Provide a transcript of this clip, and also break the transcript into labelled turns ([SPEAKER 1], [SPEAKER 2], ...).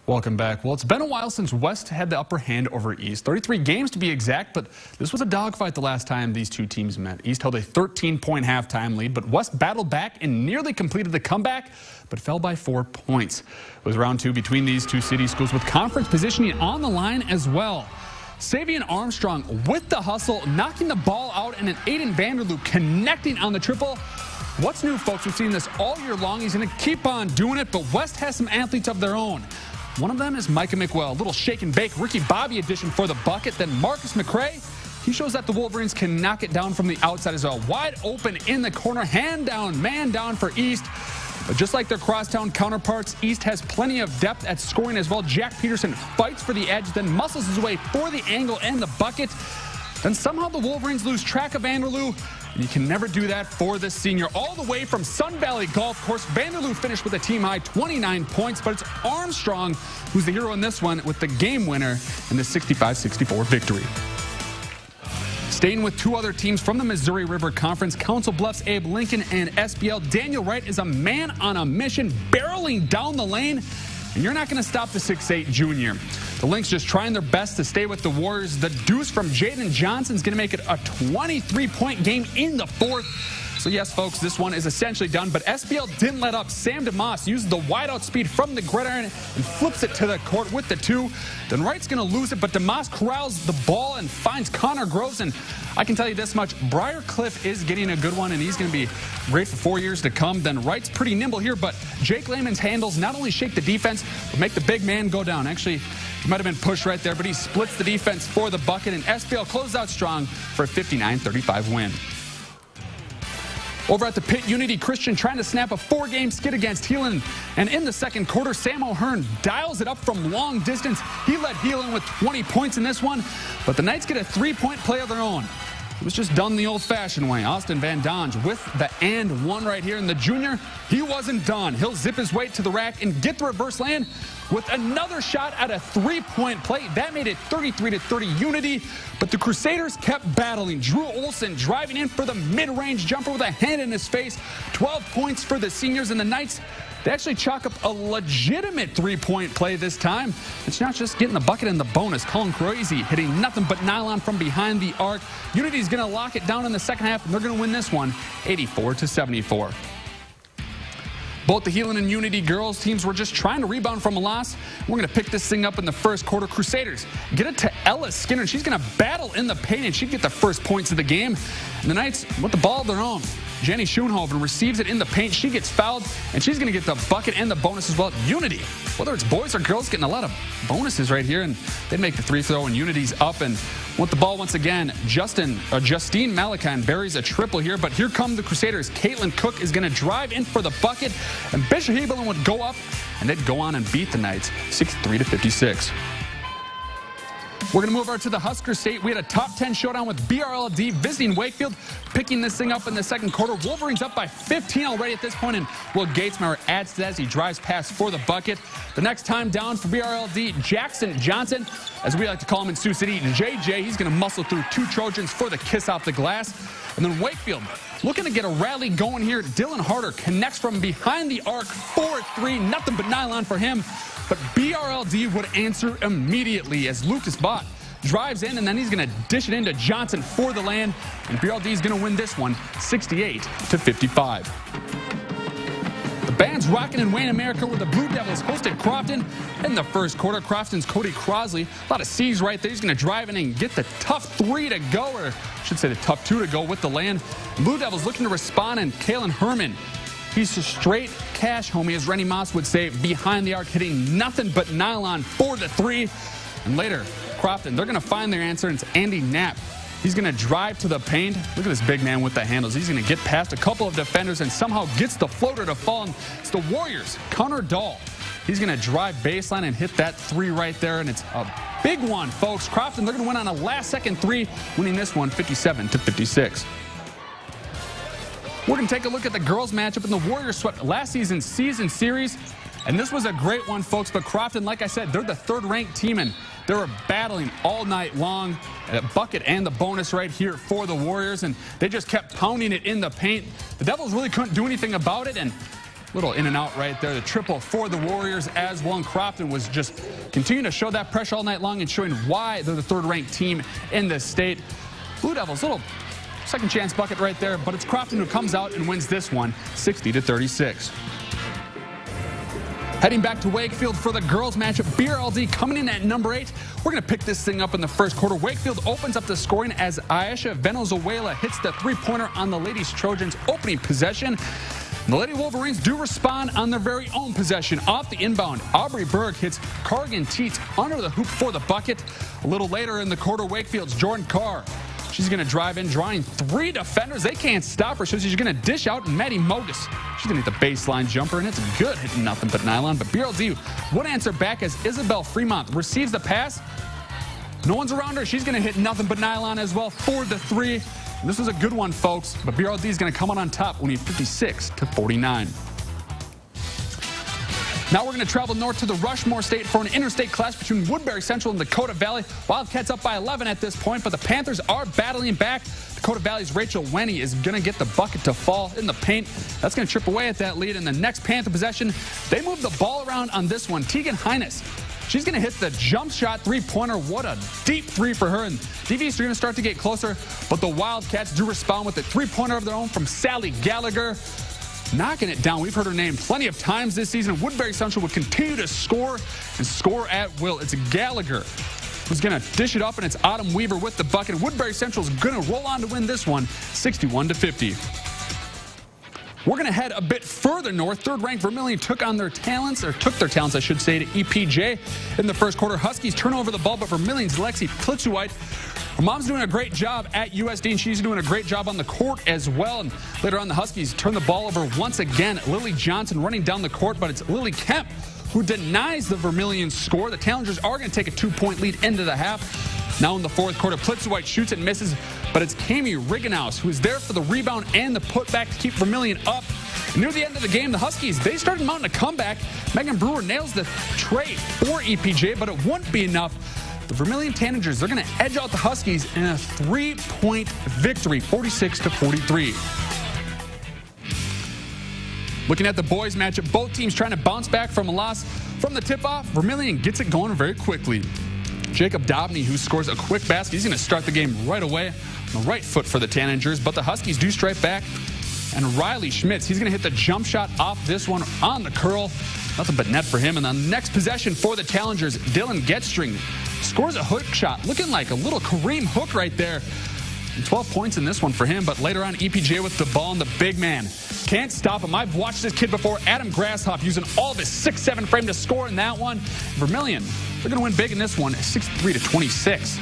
[SPEAKER 1] Welcome back. Well, it's been a while since West had the upper hand over East. 33 games to be exact, but this was a dogfight the last time these two teams met. East held a 13-point halftime lead, but West battled back and nearly completed the comeback, but fell by 4 points. It was round two between these two city schools with conference positioning on the line as well. Savion Armstrong with the hustle, knocking the ball out, and an Aiden Vanderloo connecting on the triple. What's new, folks? We've seen this all year long. He's going to keep on doing it, but West has some athletes of their own. One of them is Micah McWell, a little shake and bake Ricky Bobby edition for the bucket. Then Marcus McCray, he shows that the Wolverines can knock it down from the outside as well. Wide open in the corner, hand down, man down for East. But just like their crosstown counterparts, East has plenty of depth at scoring as well. Jack Peterson fights for the edge, then muscles his way for the angle and the bucket. Then somehow the Wolverines lose track of Vanderloo. And you can never do that for this senior. All the way from Sun Valley Golf Course, Vanderloo finished with a team-high 29 points, but it's Armstrong who's the hero in this one with the game winner in the 65-64 victory. Staying with two other teams from the Missouri River Conference, Council Bluffs Abe Lincoln and SBL Daniel Wright is a man on a mission, barreling down the lane, and you're not going to stop the 6'8 junior. The Lynx just trying their best to stay with the Warriors. The deuce from Jaden Johnson is going to make it a 23-point game in the fourth. So yes, folks, this one is essentially done, but SBL didn't let up. Sam DeMoss uses the wideout speed from the gridiron and flips it to the court with the two. Then Wright's going to lose it, but DeMoss corrals the ball and finds Connor Groves. And I can tell you this much, Briarcliff is getting a good one, and he's going to be great for 4 years to come. Then Wright's pretty nimble here, but Jake Lehman's handles not only shake the defense, but make the big man go down. Actually, he might have been pushed right there, but he splits the defense for the bucket, and SBL closes out strong for a 59-35 win. Over at the Pitt, Unity Christian trying to snap a 4-game skid against Heelan. And in the second quarter, Sam O'Hearn dials it up from long distance. He led Heelan with 20 points in this one, but the Knights get a 3-point play of their own. It was just done the old-fashioned way. Austin Van Donge with the and one right here. And the junior, he wasn't done. He'll zip his way to the rack and get the reverse land with another shot at a 3-point play. That made it 33-30 Unity. But the Crusaders kept battling. Drew Olson driving in for the mid-range jumper with a hand in his face. 12 points for the seniors, and the Knights, they actually chalk up a legitimate 3-point play this time. It's not just getting the bucket and the bonus. Colin Crazy hitting nothing but nylon from behind the arc. Unity's going to lock it down in the second half, and they're going to win this one 84-74. Both the Heelan and Unity girls teams were just trying to rebound from a loss. We're going to pick this thing up in the first quarter. Crusaders get it to Ella Skinner, and she's going to battle in the paint, and she'd get the first points of the game. And the Knights with the ball of their own. Jenny Schoenhoven receives it in the paint. She gets fouled, and she's going to get the bucket and the bonus as well. Unity, whether it's boys or girls, getting a lot of bonuses right here, and they make the free throw, and Unity's up and want the ball once again. Justine Malakan buries a triple here, but here come the Crusaders. Caitlin Cook is going to drive in for the bucket, and Bishop Hebelin would go up, and they'd go on and beat the Knights 63-56. We're going to move over to the Husker State. We had a top 10 showdown with BRLD visiting Wakefield, picking this thing up in the second quarter. Wolverines up by 15 already at this point, and Will Gatesmeyer adds to that as he drives past for the bucket. The next time down for BRLD, Jackson Johnson, as we like to call him in Sioux City, JJ, he's going to muscle through two Trojans for the kiss off the glass. And then Wakefield looking to get a rally going here. Dylan Harder connects from behind the arc, 4-3, nothing but nylon for him. But BRLD would answer immediately as Lucas Bott drives in, and then he's going to dish it into Johnson for the land. And BRLD is going to win this one 68-55. The band's rocking in Wayne, America, where the Blue Devils hosted Crofton in the first quarter. Crofton's Cody Crosley, a lot of C's right there. He's going to drive in and get the tough 3 to go, or I should say the tough 2 to go with the land. Blue Devils looking to respond, and Kalen Herman, he's a straight cash, homie, as Rennie Moss would say, behind the arc, hitting nothing but nylon, 4-3. And later, Crofton, they're going to find their answer, and it's Andy Knapp. He's going to drive to the paint. Look at this big man with the handles. He's going to get past a couple of defenders and somehow gets the floater to fall. And it's the Warriors, Connor Dahl. He's going to drive baseline and hit that 3 right there, and it's a big one, folks. Crofton, they're going to win on a last-second 3, winning this one 57-56. We're going to take a look at the girls' matchup, and the Warriors swept last season's season series. And this was a great one, folks. But Crofton, like I said, they're the third-ranked team, and they were battling all night long. A bucket and the bonus right here for the Warriors, and they just kept pounding it in the paint. The Devils really couldn't do anything about it, and Little in and out right there. The triple for the Warriors as well. And Crofton was just continuing to show that pressure all night long and showing why they're the third-ranked team in this state. Blue Devils, little second chance bucket right there, but it's Crofton who comes out and wins this one 60-36. Heading back to Wakefield for the girls matchup. BRLD coming in at number 8. We're going to pick this thing up in the first quarter. Wakefield opens up the scoring as Aisha Venezuela hits the three-pointer on the ladies Trojans' opening possession. The Lady Wolverines do respond on their very own possession. Off the inbound, Aubrey Berg hits Cargan Teets under the hoop for the bucket. A little later in the quarter, Wakefield's Jordan Carr. She's going to drive in, drawing 3 defenders. They can't stop her, so she's going to dish out Maddie Mogus. She's going to hit the baseline jumper, and it's good, hitting nothing but nylon. But BRLD would answer back as Isabel Fremont receives the pass. No one's around her. She's going to hit nothing but nylon as well for the 3. And this was a good one, folks, but BRLD is going to come on top winning 56-49. Now we're going to travel north to the Rushmore State for an interstate clash between Woodbury Central and Dakota Valley. Wildcats up by 11 at this point, but the Panthers are battling back. Dakota Valley's Rachel Wenny is going to get the bucket to fall in the paint. That's going to chip away at that lead. In the next Panther possession, they move the ball around on this one. Tegan Hines, she's going to hit the jump shot three-pointer. What a deep 3 for her. And DVs are going to start to get closer, but the Wildcats do respond with a three-pointer of their own from Sally Gallagher. Knocking it down. We've heard her name plenty of times this season. Woodbury Central would continue to score and score at will. It's Gallagher who's going to dish it up, and it's Autumn Weaver with the bucket. Woodbury Central is going to roll on to win this one 61-50. We're going to head a bit further north. Third-ranked Vermilion took their talents, I should say, to EPJ in the first quarter. Huskies turn over the ball, but Vermilion's Lexi Plitzuweit, her mom's doing a great job at USD, and she's doing a great job on the court as well. And later on, the Huskies turn the ball over once again. Lily Johnson running down the court, but it's Lily Kemp who denies the Vermilion score. The Challengers are going to take a 2-point lead into the half. Now in the fourth quarter, Plitzuweit shoots and misses, but it's Kami Riggenhaus who is there for the rebound and the putback to keep Vermilion up. Near the end of the game, the Huskies, they started mounting a comeback. Megan Brewer nails the tray for EPJ, but it wouldn't be enough. The Vermilion Tanagers, they're going to edge out the Huskies in a 3-point victory, 46-43. Looking at the boys matchup, both teams trying to bounce back from a loss. From the tip-off, Vermilion gets it going very quickly. Jacob Dobney, who scores a quick basket, he's going to start the game right away on the right foot for the Tanagers, but the Huskies do strike back. And Riley Schmitz, he's going to hit the jump shot off this one on the curl. Nothing but net for him. And the next possession for the Challengers, Dylan Getstring scores a hook shot, looking like a little Kareem hook right there. And 12 points in this one for him, but later on, EPJ with the ball, and the big man can't stop him. I've watched this kid before, Adam Grasshoff, using all of his 6'7" frame to score in that one. Vermilion, they're going to win big in this one, 63-26.